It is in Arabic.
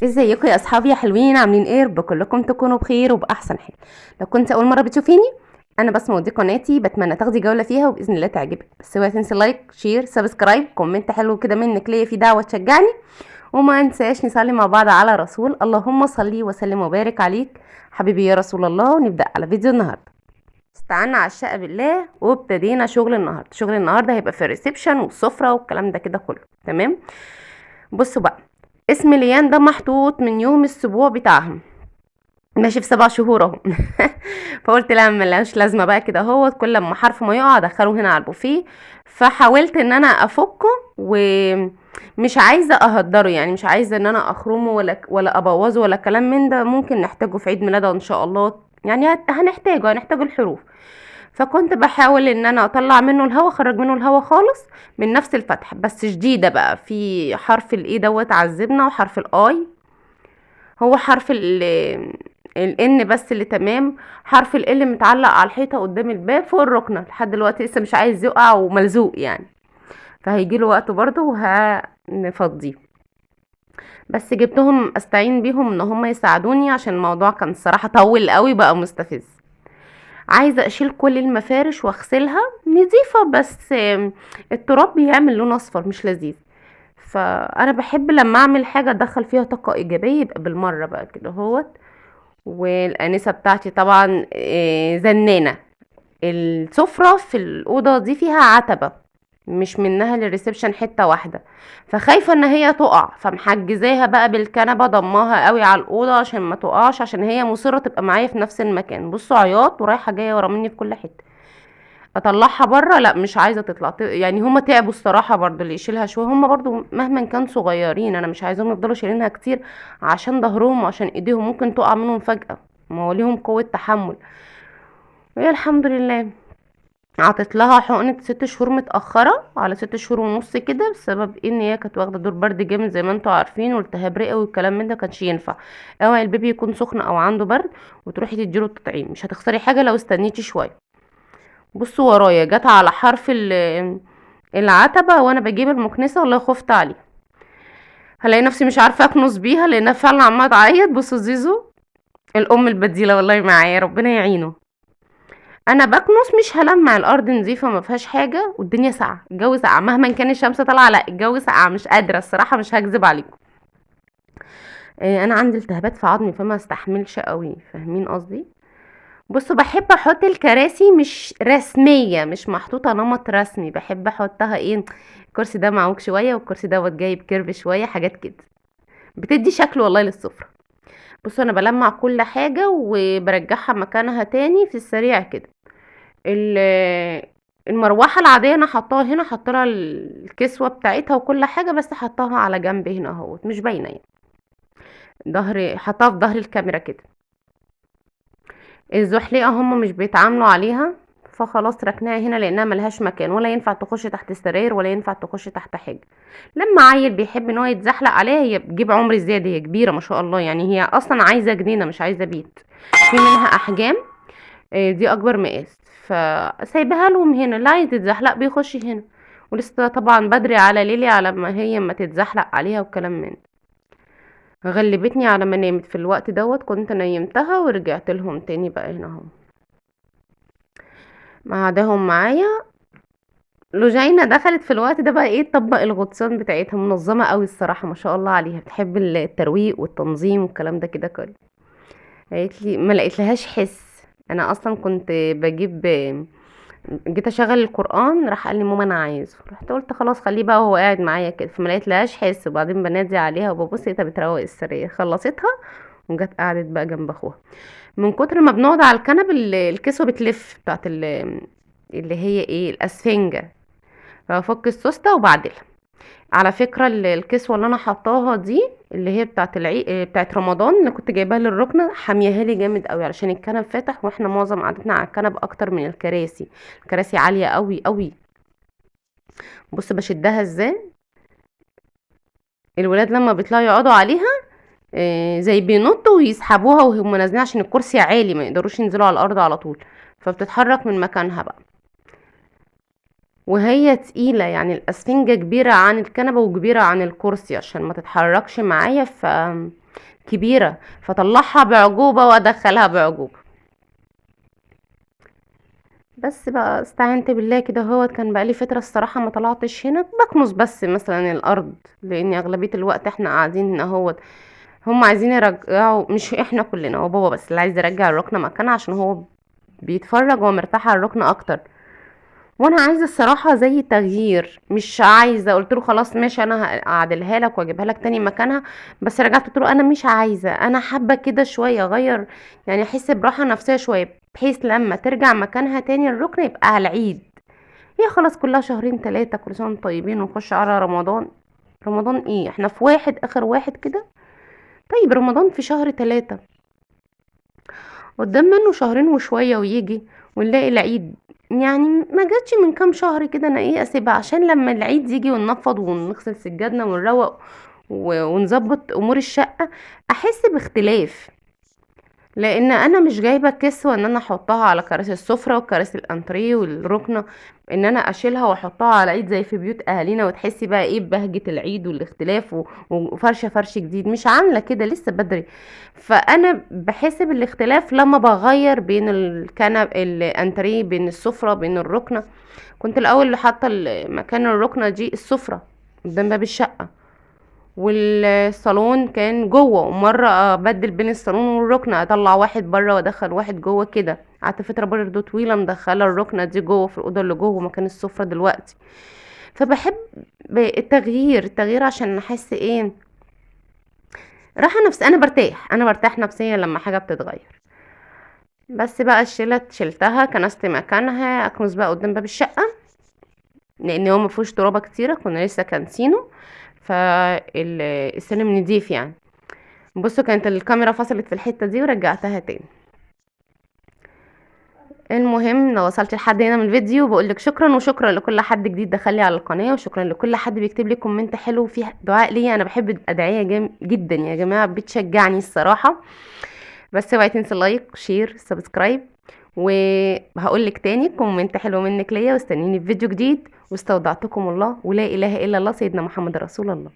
ازيكم يا اصحابي يا حلوين، عاملين ايه؟ رب كلكم تكونوا بخير وباحسن حال. لو كنت اول مره بتشوفيني، انا بسمة ودي قناتي، بتمنى تاخدي جوله فيها وباذن الله تعجبك. بس اوعي تنسي لايك شير سبسكرايب كومنت حلو كده منك ليا، في دعوه تشجعني. وما انساش نصلي مع بعض على رسول، اللهم صلي وسلم وبارك عليك حبيبي يا رسول الله. ونبدا على فيديو النهارده. استعنا على الشقه بالله وابتدينا شغل النهارده. شغل النهارده هيبقى في الريسبشن والسفره والكلام ده كده كله تمام. بصوا بقى، اسم ليان ده محطوط من يوم السبوع بتاعهم، ماشي في 7 شهور اهو. فقلت لا ملهاش لازمه بقى كده اهوت، كل لما حرف ما يقع ادخله هنا على البوفيه. فحاولت ان انا افكه، ومش عايزه اهدره، يعني مش عايزه ان انا اخرمه ولا ابوظه ولا كلام من ده. ممكن نحتاجه في عيد ميلاده ان شاء الله، يعني هنحتاج الحروف. فكنت بحاول ان انا اطلع منه الهوا، اخرج منه الهوا خالص من نفس الفتحه، بس شديده بقى في حرف الاي دوت عذبنا، وحرف الاي. هو حرف الان بس اللي تمام. حرف ال متعلق على الحيطه قدام الباب فوق الركنه لحد دلوقتي، لسه مش عايز يقع وملزوق يعني. فهيجي له وقت برضه وهنفضيه. بس جبتهم استعين بيهم ان هم يساعدوني، عشان الموضوع كان الصراحه طول قوي بقى مستفز. عايزه اشيل كل المفارش واغسلها نظيفه، بس التراب بيعمل لون اصفر مش لذيذ. فانا بحب لما اعمل حاجه ادخل فيها طاقه ايجابيه، يبقى بالمره بقى كده اهوت. والانسه بتاعتي طبعا زنانه. السفره في الاوضه دي فيها عتبه، مش منها للريسبشن حته واحده. فخايفه ان هي تقع، فمحجزاها بقى بالكنبه، ضماها قوي على الاوضه عشان ما تقعش، عشان هي مصره تبقى معايا في نفس المكان. بصوا عياط ورايحه جايه ورا مني في كل حته. اطلعها بره؟ لا مش عايزه تطلع، يعني هما تعبوا الصراحه برضو، اللي يشيلها شويه هما برضو مهما كان صغيرين، انا مش عايزاهم يفضلوا شايلينها كتير، عشان ظهرهم وعشان ايديهم ممكن تقع منهم فجاه. ما هو ليهم قوه تحمل. وهي الحمد لله عطت لها حقنه 6 شهور متاخره، على 6 شهور ونص كده، بسبب ان هي كانت واخده دور برد جامد زي ما انتوا عارفين، والتهاب رئوي والكلام من ده كانش ينفع. اوعي البيبي يكون سخن او عنده برد وتروحي تديله التطعيم، مش هتخسري حاجه لو استنيتي شويه. بصوا ورايا، جت على حرف العتبة وانا بجيب المكنسة، والله خفت عليه. هلاقي نفسي مش عارفة اكنس بيها لانها فعلا عمالة تعيط. بصوا زيزو الام البديلة والله معايا، ربنا يعينه. انا بكنس مش هلمع، الارض نظيفة ما فيهاش حاجة، والدنيا ساقعة، الجو ساقع مهما كان الشمس طالعة، لا الجو ساقع، مش قادرة الصراحة، مش هكذب عليكم. انا عندي التهابات في عظمي فما استحملش قوي، فاهمين قصدي؟ بصوا بحب احط الكراسي مش رسمية، مش محطوطة نمط رسمي، بحب احطها ايه، الكرسي ده معوج شوية والكرسي دوت جايب كيرف شوية، حاجات كده بتدي شكل والله للسفرة. بصوا انا بلمع كل حاجة وبرجعها مكانها تاني في السريع كده. المروحة العادية انا حطاها هنا، حطلها الكسوة بتاعتها وكل حاجة، بس حطاها على جنب هنا اهوت مش باينة يعني. حطاها في ظهر الكاميرا كده. الزحليقة هم مش بيتعاملوا عليها، فخلاص ركناها هنا لانها ملهاش مكان، ولا ينفع تخش تحت السراير ولا ينفع تخش تحت حاجة. لما عيل بيحب ان هو يتزحلق عليها، هي بتجيب عمر زيادة، هي كبيرة ما شاء الله، يعني هي اصلا عايزة جنينة مش عايزة بيت. في منها احجام، دي اكبر مقاس، فسايبها لهم هنا، اللي عايز يتزحلق بيخش هنا. ولسه طبعا بدري على ليلي على ما هي ما تتزحلق عليها وكلام من ده. غلبتني على ما نامت في الوقت دوت، كنت نيمتها ورجعت لهم تاني بقى هنا اهو قعدهم معايا. لوجينا دخلت في الوقت ده بقى ايه، تطبق الغطسان بتاعتها منظمة قوي الصراحة، ما شاء الله عليها، بتحب الترويق والتنظيم والكلام ده كده كله. قالت لي ما لقيت لهاش حس. انا اصلا كنت بجيب، جيت اشغل القرآن راح قال لي ماما انا عايزه، رحت قلت خلاص خليه بقى وهو قاعد معايا كده، فما لقيت لهاش حس. وبعدين بنادي عليها وببص لقيتها بتروق السرير، خلصتها وجت قعدت بقى جنب اخوها. من كتر ما بنقعد على الكنب الكسوة بتلف بتاعت اللي هي ايه الاسفنجة، فافك السوستة وبعدلها. على فكرة الكسوة اللي انا حطاها دي، اللي هي بتاعت بتاعت رمضان، اللي كنت جايباها للركنة، حامياها لي جامد قوي علشان الكنب فاتح، واحنا معظم قعدتنا على الكنب اكتر من الكراسي. الكراسي عالية قوي قوي. بص بشدها ازاي، الولاد لما بيطلعوا يقعدوا عليها زي بينطوا ويسحبوها وهم نازلين، عشان الكرسي عالي ما يقدروش ينزلوا على الارض على طول، فبتتحرك من مكانها بقى. وهي تقيلة، يعني الاسفنجة كبيرة عن الكنبة وكبيرة عن الكرسي، عشان ما تتحركش معايا. كبيرة، فطلعها بعجوبة وادخلها بعجوبة. بس بقى استعنت بالله كده، هو كان بقالي فترة الصراحة ما طلعتش هنا، بكنس بس مثلا الارض، لان اغلبية الوقت احنا قاعدين هنا. هو هم عايزين يرجعوا، مش احنا كلنا، هو بابا بس اللي عايز يرجع الركنة مكانها عشان هو بيتفرج ومرتاح على الركنة اكتر. وانا عايزه الصراحه زي تغيير، مش عايزه، قلت له خلاص ماشي انا هعدلها لك واجيبها لك تاني مكانها. بس رجعت قلت له انا مش عايزه، انا حابه كده شويه اغير، يعني احس براحه نفسيه شويه، بحيث لما ترجع مكانها تاني الركن يبقى على العيد. هي خلاص كلها شهرين تلاتة، كل سنه وانتم طيبين ونخش على رمضان. رمضان ايه، احنا في واحد اخر واحد كده. طيب رمضان في شهر تلاتة، قدام منه شهرين وشوية ويجي ونلاقي العيد. يعني ما جاتش من كام شهر كده، انا ايه اسيبها عشان لما العيد يجي وننفض ونغسل سجادنا ونروق ونظبط امور الشقة، احس باختلاف. لان انا مش جايبه كسوه ان انا احطها على كراسي السفره وكراسي الانتريه والركنه، ان انا اشيلها واحطها على العيد زي في بيوت اهالينا، وتحسي بقى ايه ببهجه العيد والاختلاف وفرشه فرش جديد. مش عامله كده، لسه بدري. فانا بحسب الاختلاف لما بغير بين الكنب الانتريه، بين السفره، بين الركنه. كنت الاول حاطه مكان الركنه دي السفره قدام باب الشقه، والصالون كان جوه، ومره ابدل بين الصالون والركنه، اطلع واحد بره وادخل واحد جوه كده. قعدت فتره برضه طويله مدخله الركنه دي جوه في الاوضه اللي جوه مكان السفره دلوقتي. فبحب التغيير عشان احس ايه، راحه نفس، انا برتاح نفسيا لما حاجه بتتغير. بس بقى شلتها كنست مكانها، اكنس بقى قدام باب الشقه، لان هو مفيهوش ترابه كتيره، كنا لسه كانسينه، فالسلم نضيف يعني. بصوا كانت الكاميرا فصلت في الحتة دي ورجعتها تاني. المهم لو وصلت لحد هنا من الفيديو بقولك شكرا، وشكرا لكل حد جديد دخلي على القناة، وشكرا لكل حد بيكتب لي كومنت حلو فيه دعاء ليا. انا بحب الادعية جدا يا جماعة، بتشجعني الصراحة. بس اوعي تنسي لايك شير سبسكرايب، وهقولك تاني كومنت حلو منك ليا، واستنيني في فيديو جديد. واستودعتكم الله، ولا اله الا الله، سيدنا محمد رسول الله.